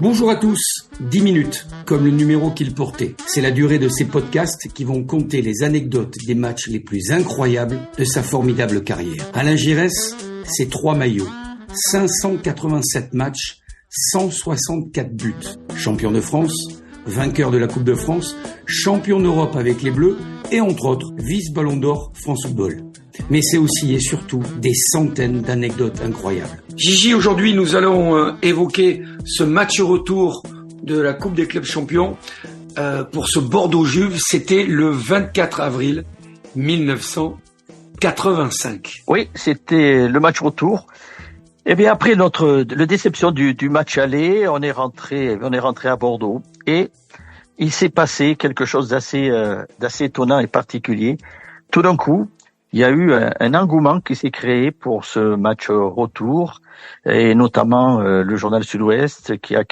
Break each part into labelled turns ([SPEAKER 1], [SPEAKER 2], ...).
[SPEAKER 1] Bonjour à tous, 10 minutes, comme le numéro qu'il portait. C'est la durée de ces podcasts qui vont compter les anecdotes des matchs les plus incroyables de sa formidable carrière. Alain Giresse, c'est 3 maillots, 587 matchs, 164 buts. Champion de France, vainqueur de la Coupe de France, champion d'Europe avec les Bleus et entre autres, vice-ballon d'or France Football. Mais c'est aussi et surtout des centaines d'anecdotes incroyables. Gigi, aujourd'hui nous allons évoquer ce match retour de la Coupe des clubs champions pour ce Bordeaux-Juve. C'était le 24 avril 1985.
[SPEAKER 2] Oui, c'était le match retour. Eh bien après le déception du match aller, on est rentré à Bordeaux et il s'est passé quelque chose d'assez étonnant et particulier. Tout d'un coup, il y a eu un engouement qui s'est créé pour ce match retour, et notamment le journal Sud-Ouest qui a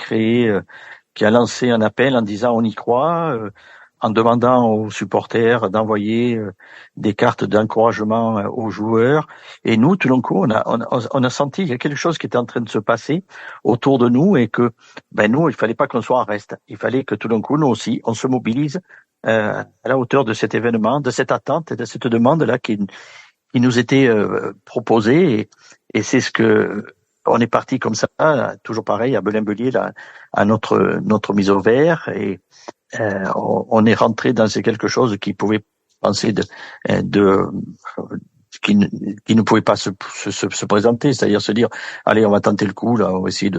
[SPEAKER 2] lancé un appel en disant on y croit, en demandant aux supporters d'envoyer des cartes d'encouragement aux joueurs. Et nous, tout d'un coup, on a senti qu'il y a quelque chose qui était en train de se passer autour de nous et que, nous, il fallait pas qu'on soit en reste. Il fallait que tout d'un coup, nous aussi, on se mobilise à la hauteur de cet événement, de cette attente et de cette demande-là qui nous était proposée. Et c'est ce que on est parti comme ça, toujours pareil, à Belin-Bélier, là, à notre mise au vert, et on est rentré dans quelque chose qui pouvait penser qui ne pouvait pas se présenter, c'est-à-dire se dire allez, on va tenter le coup, là, on va essayer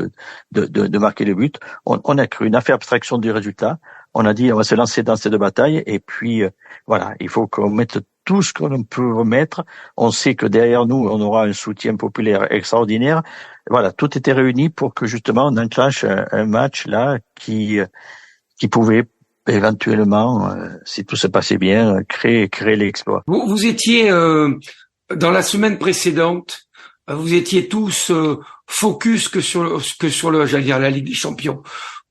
[SPEAKER 2] de marquer le but. On a cru, on a fait abstraction du résultat, on a dit on va se lancer dans cette bataille, et puis voilà, il faut qu'on mette tout ce qu'on peut remettre. On sait que derrière nous on aura un soutien populaire extraordinaire. Voilà, tout était réuni pour que justement on enclenche un match là qui pouvait éventuellement, si tout se passait bien, créer l'exploit.
[SPEAKER 1] Vous étiez dans la semaine précédente, vous étiez tous focus que sur la Ligue des Champions,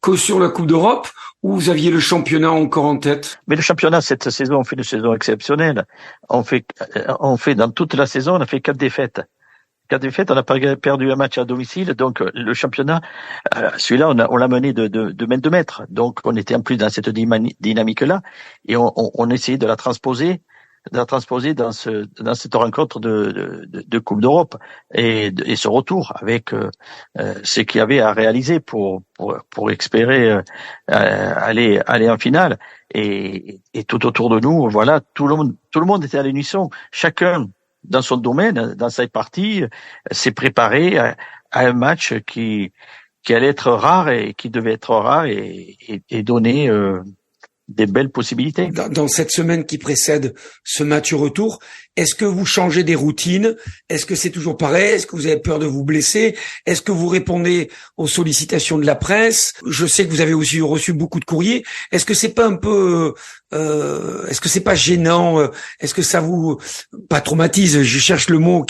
[SPEAKER 1] que sur la Coupe d'Europe, ou vous aviez le championnat encore en tête?
[SPEAKER 2] Mais le championnat, cette saison, on fait une saison exceptionnelle. On fait dans toute la saison, on a fait 4 défaites. 4 défaites, on n'a pas perdu un match à domicile, donc le championnat, celui-là, on l'a mené de main de maître. Donc on était en plus dans cette dynamique-là, et on essayait de la transposer dans cette rencontre de Coupe d'Europe et ce retour avec ce qu'il y avait à réaliser pour espérer aller en finale. Et tout autour de nous, voilà, tout le monde était à l'unisson, chacun dans son domaine, dans sa partie, s'est préparé à un match qui allait être rare et qui devait être rare et donner des belles possibilités.
[SPEAKER 1] Dans cette semaine qui précède ce match retour, est-ce que vous changez des routines? Est-ce que c'est toujours pareil? Est-ce que vous avez peur de vous blesser? Est-ce que vous répondez aux sollicitations de la presse? Je sais que vous avez aussi reçu beaucoup de courriers. Est-ce que c'est pas un peu, est-ce que c'est pas gênant? Est-ce que ça vous, pas traumatise, je cherche le mot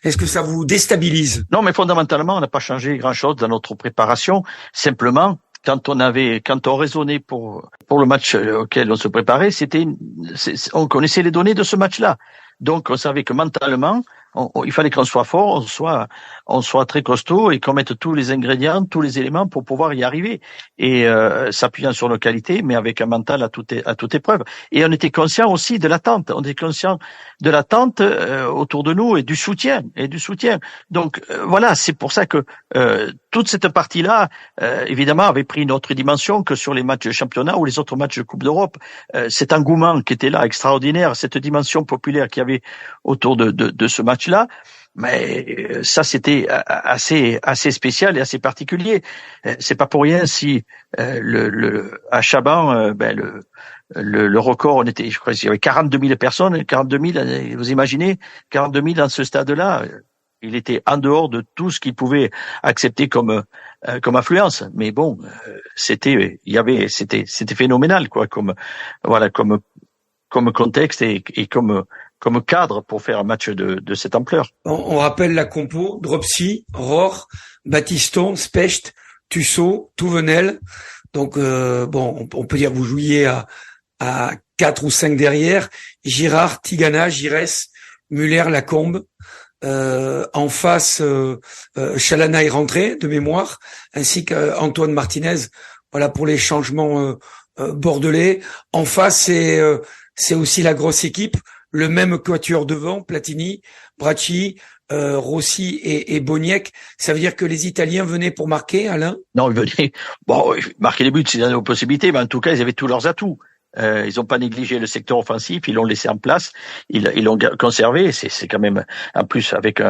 [SPEAKER 1] est-ce que ça vous déstabilise?
[SPEAKER 2] Non, mais fondamentalement, on n'a pas changé grand-chose dans notre préparation. Simplement, quand on raisonnait pour le match auquel on se préparait, on connaissait les données de ce match-là. Donc, on savait que mentalement, il fallait qu'on soit fort, on soit très costaud et qu'on mette tous les ingrédients, tous les éléments pour pouvoir y arriver. Et s'appuyant sur nos qualités, mais avec un mental à toute épreuve. Et on était conscient aussi de l'attente. On était conscient de l'attente autour de nous et du soutien. Donc voilà, c'est pour ça que toute cette partie-là, évidemment, avait pris une autre dimension que sur les matchs de championnat ou les autres matchs de Coupe d'Europe. Cet engouement qui était là, extraordinaire, cette dimension populaire qu'il y avait autour de ce match-là, mais ça c'était assez spécial et assez particulier. C'est pas pour rien si à Chaban, le record, je crois qu'il y avait 42 000 personnes, 42 000, vous imaginez, 42 000 dans ce stade-là. Il était en dehors de tout ce qu'il pouvait accepter comme affluence. Mais bon, c'était phénoménal, quoi, comme contexte et comme cadre pour faire un match de cette ampleur.
[SPEAKER 1] On rappelle la compo: Dropsy, Rohr, Battiston, Specht, Tussaud, Touvenel. Donc on peut dire que vous jouiez à 4 ou 5 derrière: Girard, Tigana, Giresse, Muller, Lacombe. En face, Chalana est rentré de mémoire, ainsi qu'Antoine Martinez. Voilà pour les changements bordelais. En face, c'est aussi la grosse équipe, le même quatuor devant, Platini, Bracci, Rossi et Boniek. Ça veut dire que les Italiens venaient pour marquer, Alain?
[SPEAKER 2] Non, ils venaient. Bon, marquer les buts, c'est une possibilité, mais en tout cas, ils avaient tous leurs atouts. Ils n'ont pas négligé le secteur offensif, ils l'ont laissé en place, ils l'ont conservé. C'est quand même, en plus, avec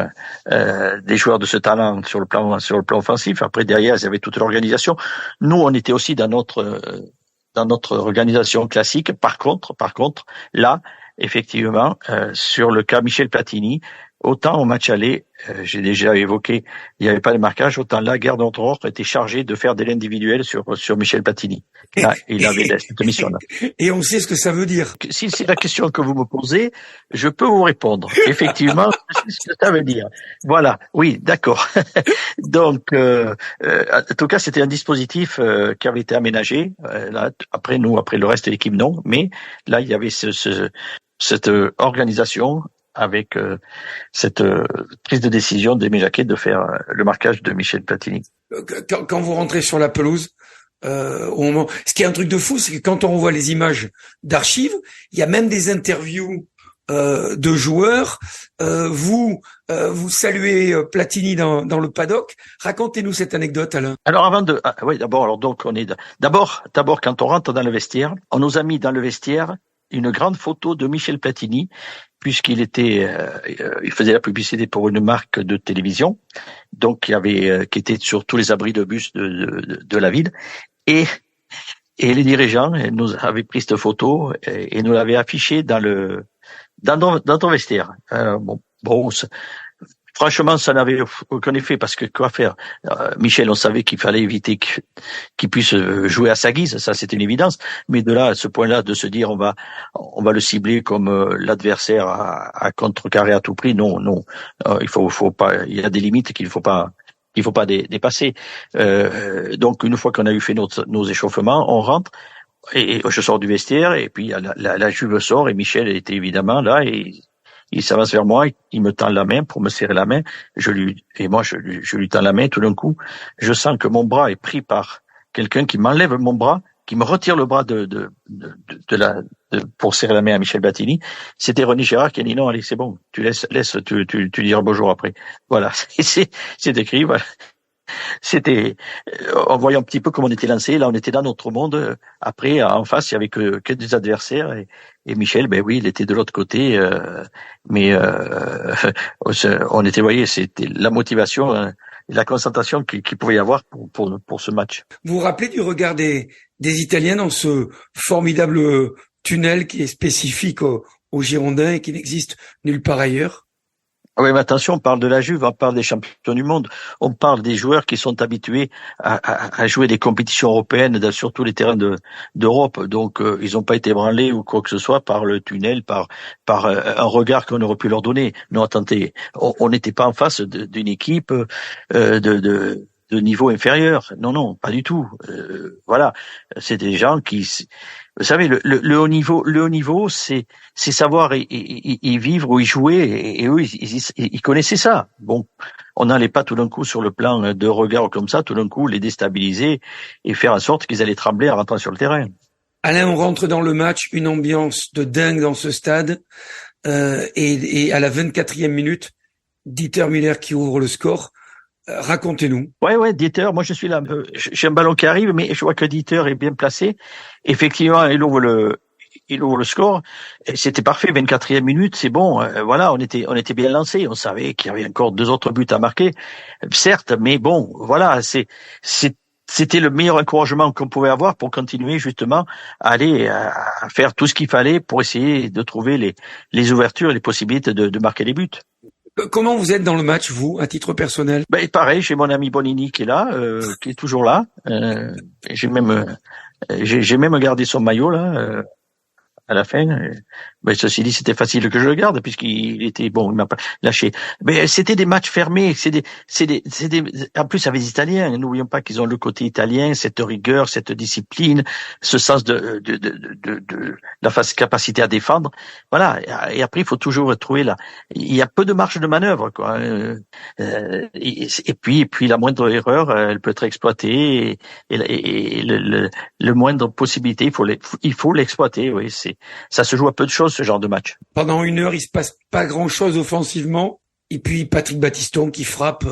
[SPEAKER 2] des joueurs de ce talent sur le plan offensif. Après, derrière, ils avaient toute l'organisation. Nous, on était aussi dans notre organisation classique. Par contre, là, effectivement, sur le cas Michel Platini, autant au match aller, j'ai déjà évoqué, il n'y avait pas de marquage, autant là, Gerdon Rohr était chargé de faire de l'individuel sur Michel Platini. Là, il avait cette mission-là.
[SPEAKER 1] Et on sait ce que ça veut dire.
[SPEAKER 2] Si c'est la question que vous me posez, je peux vous répondre. Effectivement, je sais ce que ça veut dire. Voilà, oui, d'accord. Donc, en tout cas, c'était un dispositif qui avait été aménagé. Là, après le reste de l'équipe, non. Mais là, il y avait cette organisation avec cette prise de décision d'Aimé Jacquet de faire le marquage de Michel Platini.
[SPEAKER 1] Quand vous rentrez sur la pelouse, au moment, ce qui est un truc de fou, c'est que quand on revoit les images d'archives, il y a même des interviews de joueurs. Vous saluez Platini dans le paddock. Racontez-nous cette anecdote, Alain.
[SPEAKER 2] Alors d'abord quand on rentre dans le vestiaire, on nous a mis dans le vestiaire une grande photo de Michel Platini, puisqu'il il faisait la publicité pour une marque de télévision, donc qui était sur tous les abris de bus de la ville, et les dirigeants nous avaient pris cette photo et nous l'avaient affichée dans notre vestiaire. Franchement, ça n'avait aucun effet parce que quoi faire? Michel, on savait qu'il fallait éviter qu'il puisse jouer à sa guise, ça c'est une évidence. Mais de là, à ce point-là, de se dire on va le cibler comme l'adversaire à contrecarrer à tout prix, non. Il faut pas. Il y a des limites qu'il faut pas dépasser. Donc une fois qu'on a eu fait nos échauffements, on rentre. Et je sors du vestiaire et puis la Juve sort et Michel était évidemment là et il s'avance vers moi, il me tend la main pour me serrer la main. Je lui tends la main. Tout d'un coup, je sens que mon bras est pris par quelqu'un qui m'enlève mon bras, qui me retire le bras pour serrer la main à Michel Platini. C'était René Gérard qui a dit non, allez, c'est bon, tu diras bonjour après. Voilà, c'est écrit. Voilà. C'était, en voyant un petit peu comment on était lancé, là on était dans notre monde. Après, en face, il y avait que des adversaires et Michel, ben oui, il était de l'autre côté, mais on était, voyez, c'était la motivation, la concentration qu'il pouvait y avoir pour ce match.
[SPEAKER 1] Vous vous rappelez du regard des Italiens dans ce formidable tunnel qui est spécifique aux Girondins et qui n'existe nulle part ailleurs?
[SPEAKER 2] Oui, mais attention, on parle de la Juve, on parle des champions du monde, on parle des joueurs qui sont habitués à jouer des compétitions européennes sur tous les terrains d'Europe. Donc, ils n'ont pas été ébranlés ou quoi que ce soit par le tunnel, par un regard qu'on aurait pu leur donner. Non, attendez, on n'était pas en face d'une équipe de niveau inférieur. Non, pas du tout. Voilà, c'est des gens qui... Vous savez, le haut niveau, c'est savoir y vivre ou y jouer, et eux, ils connaissaient ça. Bon, on n'allait pas tout d'un coup sur le plan de regard comme ça, tout d'un coup les déstabiliser et faire en sorte qu'ils allaient trembler en rentrant sur le terrain.
[SPEAKER 1] Alain, on rentre dans le match, une ambiance de dingue dans ce stade, et à la 24e minute, Dieter Müller qui ouvre le score. Racontez-nous.
[SPEAKER 2] Ouais, Dieter, moi je suis là. J'ai un ballon qui arrive, mais je vois que Dieter est bien placé. Effectivement, il ouvre le score. Et c'était parfait, 24e minute, c'est bon. Voilà, on était bien lancé. On savait qu'il y avait encore 2 autres buts à marquer, certes, mais bon, voilà, c'était le meilleur encouragement qu'on pouvait avoir pour continuer justement à aller à faire tout ce qu'il fallait pour essayer de trouver les ouvertures et les possibilités de marquer les buts.
[SPEAKER 1] Comment vous êtes dans le match, vous, à titre personnel?
[SPEAKER 2] Ben pareil, j'ai mon ami Bonini qui est là, qui est toujours là. J'ai même gardé son maillot là à la fin. Mais ceci dit, c'était facile que je le garde puisqu'il était bon, il m'a pas lâché. Mais c'était des matchs fermés. En plus avec les Italiens. N'oublions pas qu'ils ont le côté italien, cette rigueur, cette discipline, ce sens de la capacité à défendre. Voilà. Et après, il faut toujours trouver il y a peu de marge de manœuvre, quoi. Et puis la moindre erreur, elle peut être exploitée. Et le moindre possibilité, il faut l'exploiter. Oui, ça se joue à peu de choses, ce genre de match.
[SPEAKER 1] Pendant 1 heure, il se passe pas grand-chose offensivement. Et puis Patrick Battiston qui frappe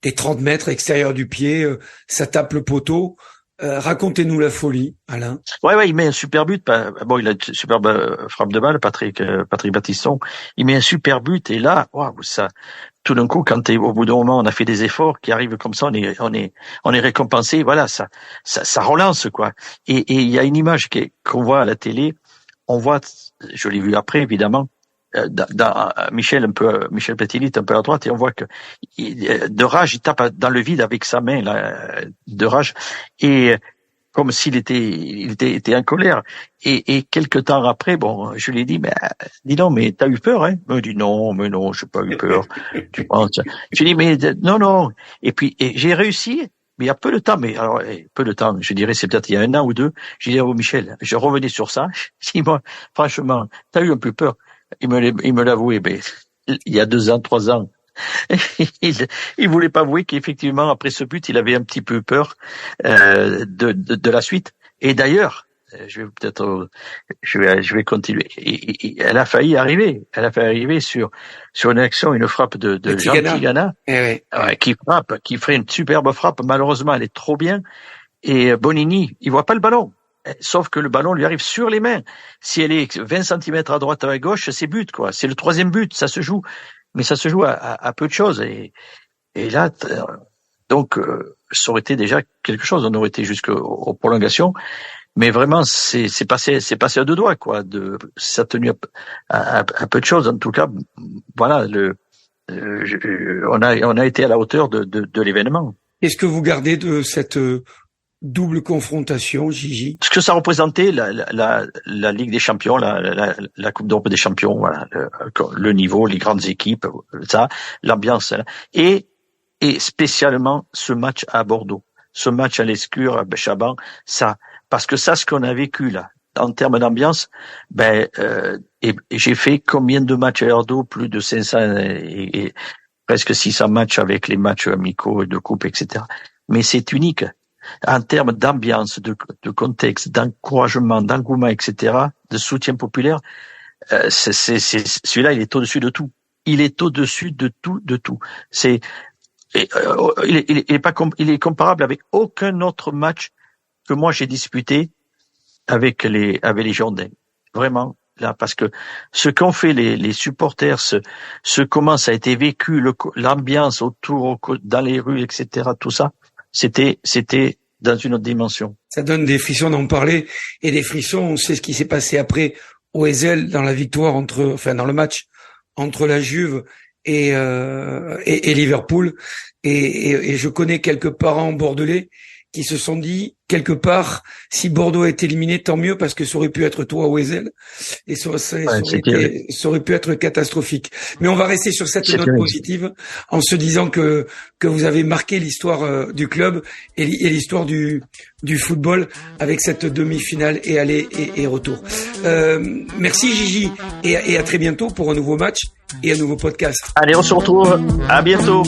[SPEAKER 1] des 30 mètres extérieur du pied, ça tape le poteau. Racontez-nous la folie, Alain.
[SPEAKER 2] Ouais, il met un super but. Bon, il a une superbe frappe de balle, Patrick Battiston. Il met un super but et là, waouh, ça. Tout d'un coup, au bout d'un moment, on a fait des efforts qui arrivent comme ça, on est récompensé. Voilà, ça relance, quoi. Et il y a une image qu'on voit à la télé. On voit, je l'ai vu après, évidemment, dans Michel Petit un peu à droite, et on voit que de rage, il tape dans le vide avec sa main, là, de rage, et comme s'il était en colère. Et quelque temps après, bon, je lui ai dit, mais dis donc, mais t'as eu peur, hein? Il m'a dit non, j'ai pas eu peur. Tu penses? Je lui ai dit, mais non. Et puis, j'ai réussi. Mais il y a peu de temps, je dirais c'est peut-être il y a 1 an ou 2, j'ai dit, oh Michel, je revenais sur ça, je dis, moi, franchement, t'as eu un peu peur. Il me l'avouait, mais il y a 2 ans, 3 ans, il voulais pas avouer qu'effectivement, après ce but, il avait un petit peu peur, de la suite. Et d'ailleurs, je vais continuer. Elle a failli arriver sur une action, une frappe de Jean Tigana, qui ferait une superbe frappe. Malheureusement, elle est trop bien. Et Bonini, il voit pas le ballon. Sauf que le ballon lui arrive sur les mains. Si elle est 20 cm à droite ou à gauche, c'est but, quoi. C'est le 3e but. Ça se joue. Mais ça se joue à peu de choses. Et là, donc, ça aurait été déjà quelque chose. On aurait été jusqu'aux prolongations. Mais vraiment, c'est passé à 2 doigts, quoi. Ça a tenu à peu de choses. En tout cas, voilà, on a été à la hauteur de l'événement.
[SPEAKER 1] Qu'est-ce que vous gardez de cette double confrontation, Gigi?
[SPEAKER 2] Ce que ça représentait, la Ligue des Champions, la Coupe d'Europe des Champions, voilà, le niveau, les grandes équipes, ça, l'ambiance, et spécialement ce match à Bordeaux, ce match à l'Escure, à Chaban, ça, parce que ça, ce qu'on a vécu là, en termes d'ambiance, et j'ai fait combien de matchs à Bordeaux, plus de 500 et presque 600 matchs avec les matchs amicaux et de coupe, etc. Mais c'est unique. En termes d'ambiance, de contexte, d'encouragement, d'engouement, etc., de soutien populaire, celui-là, il est au-dessus de tout. Il est au-dessus de tout. Il est comparable avec aucun autre match que moi j'ai disputé avec les Girondins. Vraiment, là, parce que ce qu'ont fait les supporters, comment ça a été vécu, l'ambiance autour, dans les rues, etc., tout ça, c'était dans une autre dimension.
[SPEAKER 1] Ça donne des frissons d'en parler, et des frissons, on sait ce qui s'est passé après au Heysel dans la victoire dans le match entre la Juve et Liverpool, et je connais quelques parents bordelais qui se sont dit, quelque part, si Bordeaux est éliminé, tant mieux, parce que ça aurait pu être toi au Heysel, et ça aurait pu être catastrophique. Mais on va rester sur cette note positive, en se disant que vous avez marqué l'histoire du club et l'histoire du football avec cette demi-finale et aller et retour. Merci Gigi, et à très bientôt pour un nouveau match et un nouveau podcast.
[SPEAKER 2] Allez, on se retrouve. À bientôt.